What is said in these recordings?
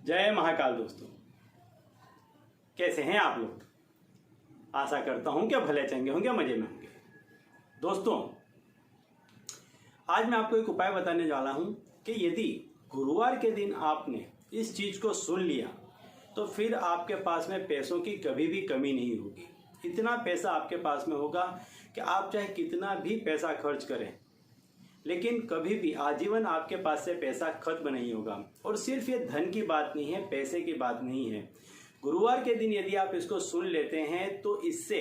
जय महाकाल दोस्तों, कैसे हैं आप लोग। आशा करता हूं कि भले चंगे होंगे, मजे में होंगे। दोस्तों, आज मैं आपको एक उपाय बताने वाला हूं कि यदि गुरुवार के दिन आपने इस चीज को सुन लिया तो फिर आपके पास में पैसों की कभी भी कमी नहीं होगी। इतना पैसा आपके पास में होगा कि आप चाहे कितना भी पैसा खर्च करें, लेकिन कभी भी आजीवन आपके पास से पैसा खत्म नहीं होगा। और सिर्फ ये धन की बात नहीं है, पैसे की बात नहीं है। गुरुवार के दिन यदि आप इसको सुन लेते हैं तो इससे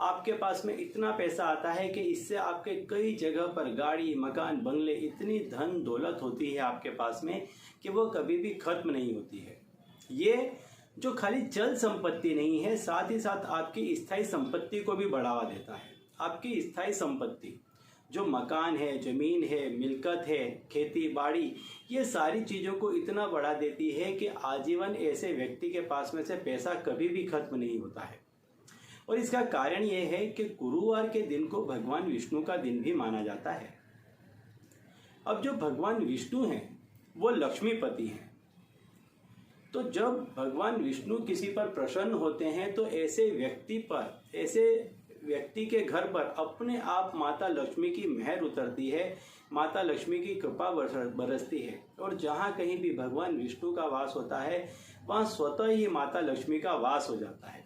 आपके पास में इतना पैसा आता है कि इससे आपके कई जगह पर गाड़ी, मकान, बंगले, इतनी धन दौलत होती है आपके पास में कि वो कभी भी खत्म नहीं होती है। ये जो खाली चल संपत्ति नहीं है, साथ ही साथ आपकी स्थायी संपत्ति को भी बढ़ावा देता है। आपकी स्थायी संपत्ति जो मकान है, जमीन है, मिल्कत है, खेती बाड़ी, ये सारी चीज़ों को इतना बढ़ा देती है कि आजीवन ऐसे व्यक्ति के पास में से पैसा कभी भी खत्म नहीं होता है। और इसका कारण ये है कि गुरुवार के दिन को भगवान विष्णु का दिन भी माना जाता है। अब जो भगवान विष्णु हैं वो लक्ष्मीपति हैं, तो जब भगवान विष्णु किसी पर प्रसन्न होते हैं तो ऐसे व्यक्ति के घर पर अपने आप माता लक्ष्मी की मेहर उतरती है, माता लक्ष्मी की कृपा बरसती है। और जहाँ कहीं भी भगवान विष्णु का वास होता है वहाँ स्वतः ही माता लक्ष्मी का वास हो जाता है।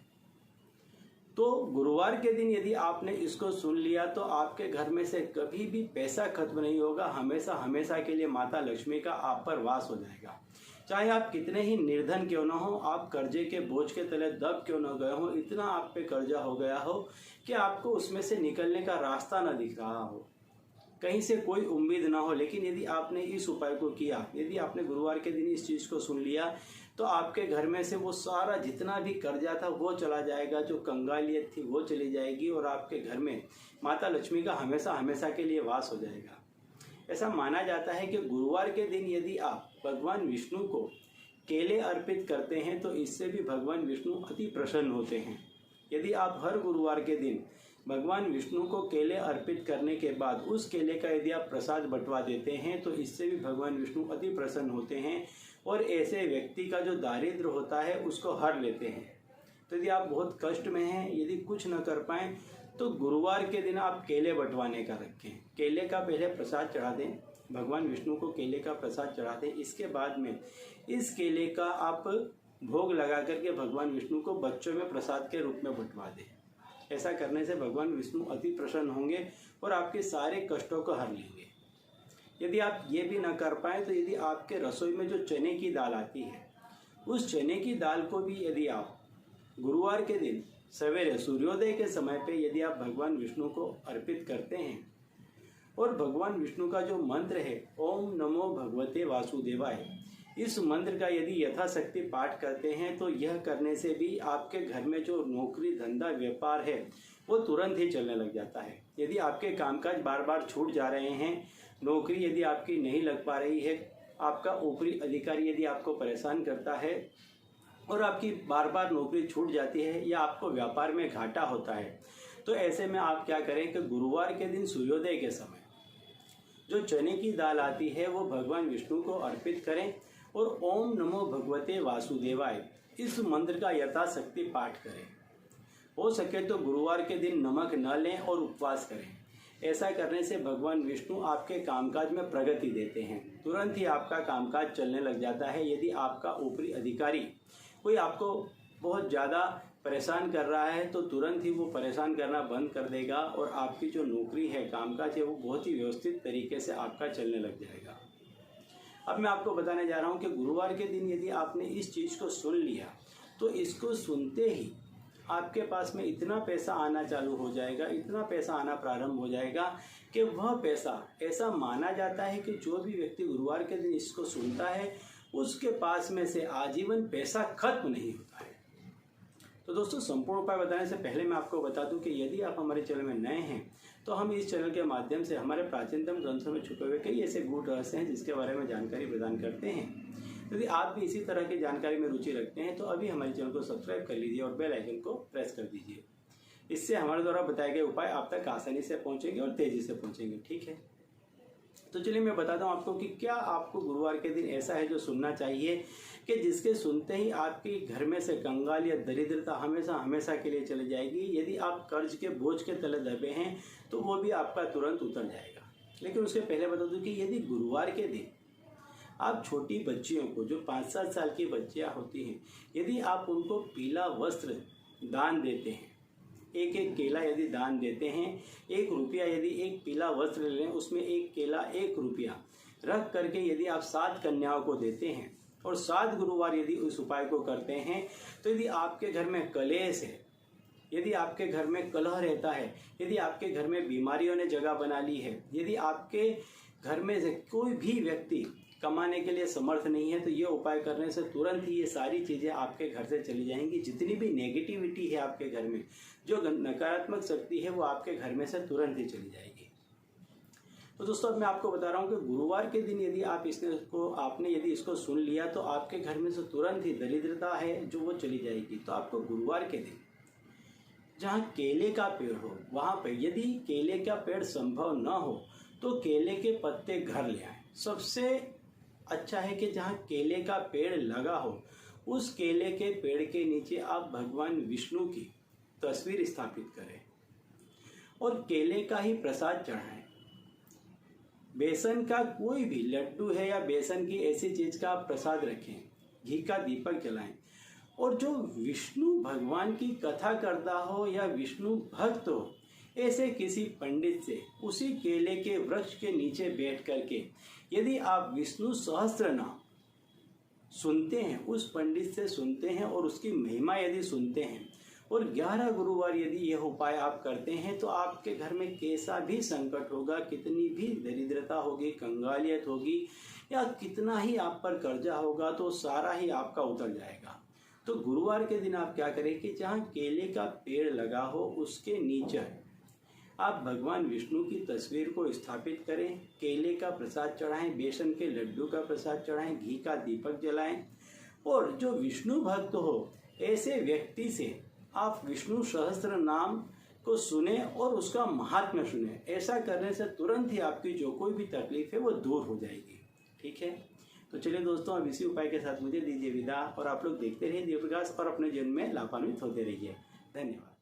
तो गुरुवार के दिन यदि आपने इसको सुन लिया तो आपके घर में से कभी भी पैसा खत्म नहीं होगा। हमेशा हमेशा के लिए माता लक्ष्मी का आप पर वास हो जाएगा। चाहे आप कितने ही निर्धन क्यों ना हो, आप कर्जे के बोझ के तले दब क्यों ना गए हो, इतना आप पे कर्जा हो गया हो कि आपको उसमें से निकलने का रास्ता ना दिख रहा हो, कहीं से कोई उम्मीद ना हो, लेकिन यदि आपने इस उपाय को किया, यदि आपने गुरुवार के दिन इस चीज़ को सुन लिया तो आपके घर में से वो सारा जितना भी कर्जा था वो चला जाएगा, जो कंगालियत थी वो चली जाएगी और आपके घर में माता लक्ष्मी का हमेशा हमेशा के लिए वास हो जाएगा। ऐसा माना जाता है कि गुरुवार के दिन यदि आप भगवान विष्णु को केले अर्पित करते हैं तो इससे भी भगवान विष्णु अति प्रसन्न होते हैं। यदि आप हर गुरुवार के दिन भगवान विष्णु को केले अर्पित करने के बाद उस केले का यदि आप प्रसाद बंटवा देते हैं तो इससे भी भगवान विष्णु अति प्रसन्न होते हैं और ऐसे व्यक्ति का जो दारिद्र्य होता है उसको हर लेते हैं। तो यदि आप बहुत कष्ट में हैं, यदि कुछ न कर पाएँ तो गुरुवार के दिन आप केले बंटवाने का रखें। केले का पहले प्रसाद चढ़ा दें, भगवान विष्णु को केले का प्रसाद चढ़ा दें। इसके बाद में इस केले का आप भोग लगा करके भगवान विष्णु को बच्चों में प्रसाद के रूप में बंटवा दें। ऐसा करने से भगवान विष्णु अति प्रसन्न होंगे और आपके सारे कष्टों को हर लेंगे। यदि आप ये भी न कर पाएँ तो यदि आपके रसोई में जो चने की दाल आती है, उस चने की दाल को भी यदि आप गुरुवार के दिन सवेरे सूर्योदय के समय पे यदि आप भगवान विष्णु को अर्पित करते हैं और भगवान विष्णु का जो मंत्र है ओम नमो भगवते वासुदेवाय, इस मंत्र का यदि यथाशक्ति पाठ करते हैं तो यह करने से भी आपके घर में जो नौकरी, धंधा, व्यापार है वो तुरंत ही चलने लग जाता है। यदि आपके कामकाज बार बार छूट जा रहे हैं, नौकरी यदि आपकी नहीं लग पा रही है, आपका ऊपरी अधिकारी यदि आपको परेशान करता है और आपकी बार बार नौकरी छूट जाती है या आपको व्यापार में घाटा होता है, तो ऐसे में आप क्या करें कि गुरुवार के दिन सूर्योदय के समय जो चने की दाल आती है वो भगवान विष्णु को अर्पित करें और ओम नमो भगवते वासुदेवाय इस मंत्र का यथाशक्ति पाठ करें। हो सके तो गुरुवार के दिन नमक न लें और उपवास करें। ऐसा करने से भगवान विष्णु आपके कामकाज में प्रगति देते हैं, तुरंत ही आपका कामकाज चलने लग जाता है। यदि आपका ऊपरी अधिकारी कोई आपको बहुत ज़्यादा परेशान कर रहा है तो तुरंत ही वो परेशान करना बंद कर देगा और आपकी जो नौकरी है, कामकाज है, वो बहुत ही व्यवस्थित तरीके से आपका चलने लग जाएगा। अब मैं आपको बताने जा रहा हूँ कि गुरुवार के दिन यदि आपने इस चीज़ को सुन लिया तो इसको सुनते ही आपके पास में इतना पैसा आना चालू हो जाएगा, इतना पैसा आना प्रारंभ हो जाएगा कि वह पैसा, ऐसा माना जाता है कि जो भी व्यक्ति गुरुवार के दिन इसको सुनता है उसके पास में से आजीवन पैसा खत्म नहीं होता है। तो दोस्तों, संपूर्ण उपाय बताने से पहले मैं आपको बता दूं कि यदि आप हमारे चैनल में नए हैं तो हम इस चैनल के माध्यम से हमारे प्राचीनतम ग्रंथों में छुपे हुए कई ऐसे गूढ़ रहस्य हैं जिसके बारे में जानकारी प्रदान करते हैं। यदि आप भी इसी तरह की जानकारी में रुचि रखते हैं तो अभी हमारे चैनल को सब्सक्राइब कर लीजिए और बेल आइकन को प्रेस कर दीजिए। इससे हमारे द्वारा बताए गए उपाय आप तक आसानी से पहुँचेंगे और तेज़ी से पहुँचेंगे। ठीक है, तो चलिए मैं बताता हूँ आपको कि क्या आपको गुरुवार के दिन ऐसा है जो सुनना चाहिए कि जिसके सुनते ही आपके घर में से कंगाल या दरिद्रता हमेशा हमेशा के लिए चली जाएगी। यदि आप कर्ज के बोझ के तले दबे हैं तो वो भी आपका तुरंत उतर जाएगा। लेकिन उसके पहले बता दूं कि यदि गुरुवार के दिन आप छोटी बच्चियों को, जो 5-7 साल की बच्चियां होती हैं, यदि आप उनको पीला वस्त्र दान देते हैं, एक एक केला यदि दान देते हैं, 1 रुपया यदि एक पीला वस्त्र ले लें, उसमें एक केला 1 रुपया रख करके यदि आप 7 कन्याओं को देते हैं और 7 गुरुवार यदि उस उपाय को करते हैं, तो यदि आपके घर में कलेश है, यदि आपके घर में कलह रहता है, यदि आपके घर में बीमारियों ने जगह बना ली है, यदि आपके घर में से कोई भी व्यक्ति कमाने के लिए समर्थ नहीं है, तो ये उपाय करने से तुरंत ही ये सारी चीज़ें आपके घर से चली जाएंगी। जितनी भी नेगेटिविटी है आपके घर में, जो नकारात्मक शक्ति है, वो आपके घर में से तुरंत ही चली जाएगी। तो दोस्तों अब मैं आपको बता रहा हूँ कि गुरुवार के दिन यदि आपने यदि इसको सुन लिया तो आपके घर में से तुरंत ही दरिद्रता है जो वो चली जाएगी। तो आपको गुरुवार के दिन जहाँ केले का पेड़ हो वहाँ पर, यदि केले का पेड़ संभव न हो तो केले के पत्ते घर ले आए। सबसे अच्छा है कि जहाँ केले का पेड़ लगा हो उस केले के पेड़ के नीचे आप भगवान विष्णु की तस्वीर स्थापित करें और केले का ही प्रसाद चढ़ाएं। बेसन का कोई भी लड्डू है या बेसन की ऐसी चीज का आप प्रसाद रखें, घी का दीपक जलाएं और जो विष्णु भगवान की कथा करता हो या विष्णु भक्त हो, ऐसे किसी पंडित से उसी केले के वृक्ष के नीचे बैठ करके यदि आप विष्णु सहस्त्र नाम सुनते हैं, उस पंडित से सुनते हैं और उसकी महिमा यदि सुनते हैं और 11 गुरुवार यदि यह उपाय आप करते हैं, तो आपके घर में कैसा भी संकट होगा, कितनी भी दरिद्रता होगी, कंगालियत होगी या कितना ही आप पर कर्जा होगा, तो सारा ही आपका उतर जाएगा। तो गुरुवार के दिन आप क्या करें कि जहाँ केले का पेड़ लगा हो उसके नीचे आप भगवान विष्णु की तस्वीर को स्थापित करें, केले का प्रसाद चढ़ाएं, बेसन के लड्डू का प्रसाद चढ़ाएं, घी का दीपक जलाएं और जो विष्णु भक्त हो ऐसे व्यक्ति से आप विष्णु सहस्त्र नाम को सुने और उसका महात्म्य सुने। ऐसा करने से तुरंत ही आपकी जो कोई भी तकलीफ है वो दूर हो जाएगी। ठीक है, तो चलिए दोस्तों, अब इसी उपाय के साथ मुझे दीजिए विदा और आप लोग देखते रहिए देव प्रकाश और अपने जीवन में लाभान्वित होते रहिए। धन्यवाद।